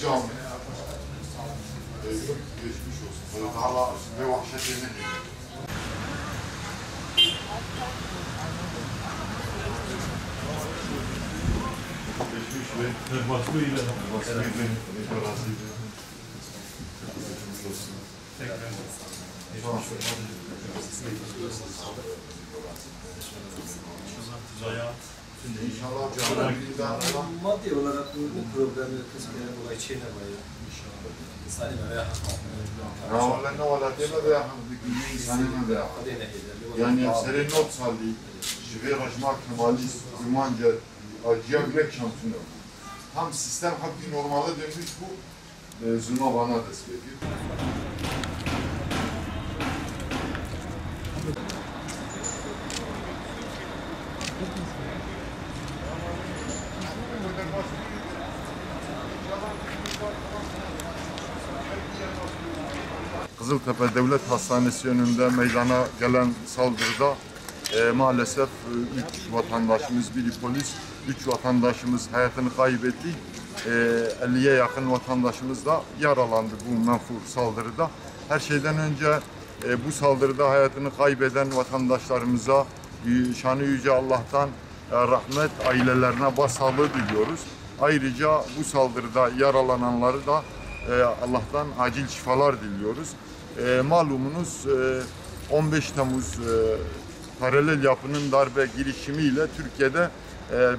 Cami. Geçmiş olsun. Hala ne vahşet yerine geliyor. Geçmiş ve baskı ile. Baskı ile. Razıydı. Geçmiş olsun. İnşallah canlı maddi olarak bu problemi kısmen olay çiğnemeye Salim'e veya ne valla deme veya Salim'e veya yani senin not saldi jive rajmak kemaliz Yumanca acıya bilek şampiyonu tam sistem hakkı normale dönmüş bu zulma bana destek ediyor. Kızıltepe Devlet Hastanesi önünde meydana gelen saldırıda maalesef 3 vatandaşımız, biri polis, 3 vatandaşımız hayatını kaybetti. 50'ye yakın vatandaşımız da yaralandı bu menfur saldırıda. Her şeyden önce bu saldırıda hayatını kaybeden vatandaşlarımıza şanı yüce Allah'tan rahmet, ailelerine başsağlığı diliyoruz. Ayrıca bu saldırıda yaralananları da Allah'tan acil şifalar diliyoruz. Malumunuz 15 Temmuz paralel yapının darbe girişimiyle Türkiye'de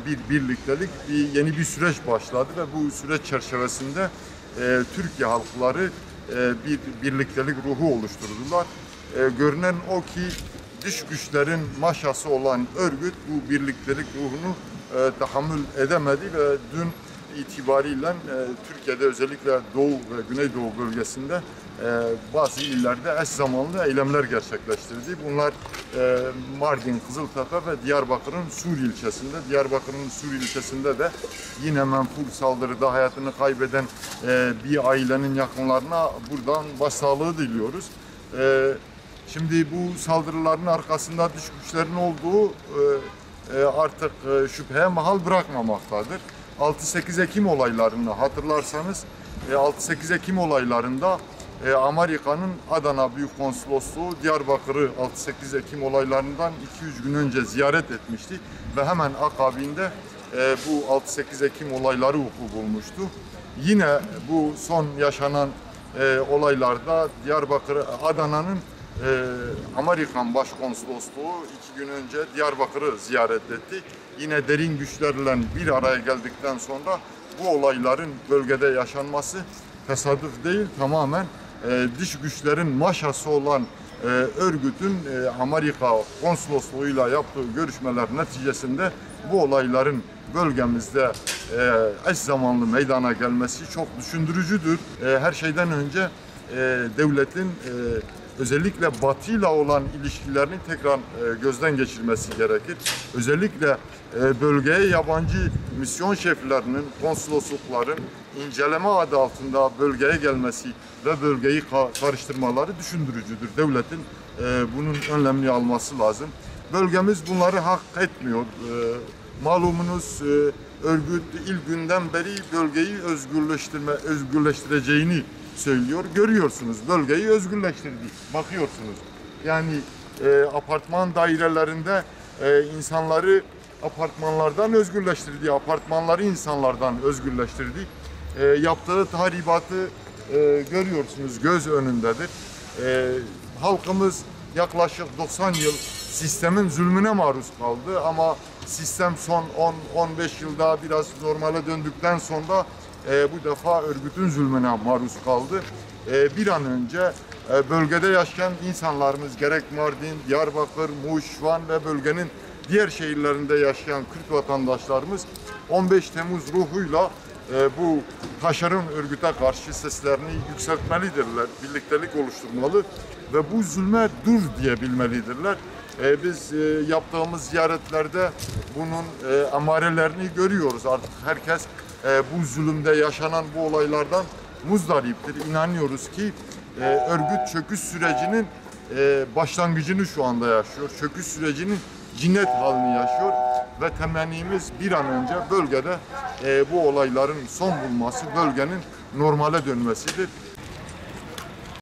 bir birliktelik, yeni bir süreç başladı ve bu süreç çerçevesinde Türkiye halkları bir birliktelik ruhu oluşturdular. Görünen o ki dış güçlerin maşası olan örgüt bu birliktelik ruhunu tahammül edemedi ve dün itibariyle Türkiye'de özellikle Doğu ve Güneydoğu bölgesinde bazı illerde eş zamanlı eylemler gerçekleştirdi. Bunlar Mardin, Kızıltepe ve Diyarbakır'ın Sur ilçesinde. Diyarbakır'ın Sur ilçesinde de yine menfur saldırıda hayatını kaybeden bir ailenin yakınlarına buradan başsağlığı diliyoruz. Şimdi bu saldırıların arkasında dış güçlerin olduğu artık şüpheye mahal bırakmamaktadır. 6-8 Ekim olaylarını hatırlarsanız 6-8 Ekim olaylarında Amerika'nın Adana Büyük Konsolosluğu Diyarbakır'ı 6-8 Ekim olaylarından 2-3 gün önce ziyaret etmişti ve hemen akabinde bu 6-8 Ekim olayları vuku bulmuştu. Yine bu son yaşanan olaylarda Diyarbakır, Adana'nın Amerikan Başkonsolosluğu 2 gün önce Diyarbakır'ı ziyaret etti. Yine derin güçlerle bir araya geldikten sonra bu olayların bölgede yaşanması tesadüf değil, tamamen dış güçlerin maşası olan örgütün Amerika konsolosluğuyla yaptığı görüşmeler neticesinde bu olayların bölgemizde eş zamanlı meydana gelmesi çok düşündürücüdür. Her şeyden önce devletin özellikle Batı ile olan ilişkilerini tekrar gözden geçirmesi gerekir. Özellikle bölgeye yabancı misyon şeflerinin, konsoloslukların inceleme adı altında bölgeye gelmesi ve bölgeyi karıştırmaları düşündürücüdür. Devletin bunun önlemini alması lazım. Bölgemiz bunları hak etmiyor. Malumunuz örgüt ilk günden beri bölgeyi özgürleştireceğini söylüyor. Görüyorsunuz, bölgeyi özgürleştirdi. Bakıyorsunuz. Yani apartman dairelerinde insanları apartmanlardan özgürleştirdi. Apartmanları insanlardan özgürleştirdi. Yaptığı tahribatı görüyorsunuz, göz önündedir. Halkımız yaklaşık 90 yıl sistemin zulmüne maruz kaldı ama sistem son 10-15 yılda biraz normale döndükten sonra bu defa örgütün zulmüne maruz kaldı. Bir an önce bölgede yaşayan insanlarımız gerek Mardin, Diyarbakır, Muş, Van ve bölgenin diğer şehirlerinde yaşayan Kürt vatandaşlarımız 15 Temmuz ruhuyla bu taşeron örgüte karşı seslerini yükseltmelidirler, birliktelik oluşturmalı ve bu zulme dur diyebilmelidirler. Biz yaptığımız ziyaretlerde bunun emarelerini görüyoruz. Artık herkes bu zulümde yaşanan bu olaylardan muzdariptir. İnanıyoruz ki örgüt çöküş sürecinin başlangıcını şu anda yaşıyor. Çöküş sürecinin cinnet halini yaşıyor ve temennimiz bir an önce bölgede bu olayların son bulması, bölgenin normale dönmesidir.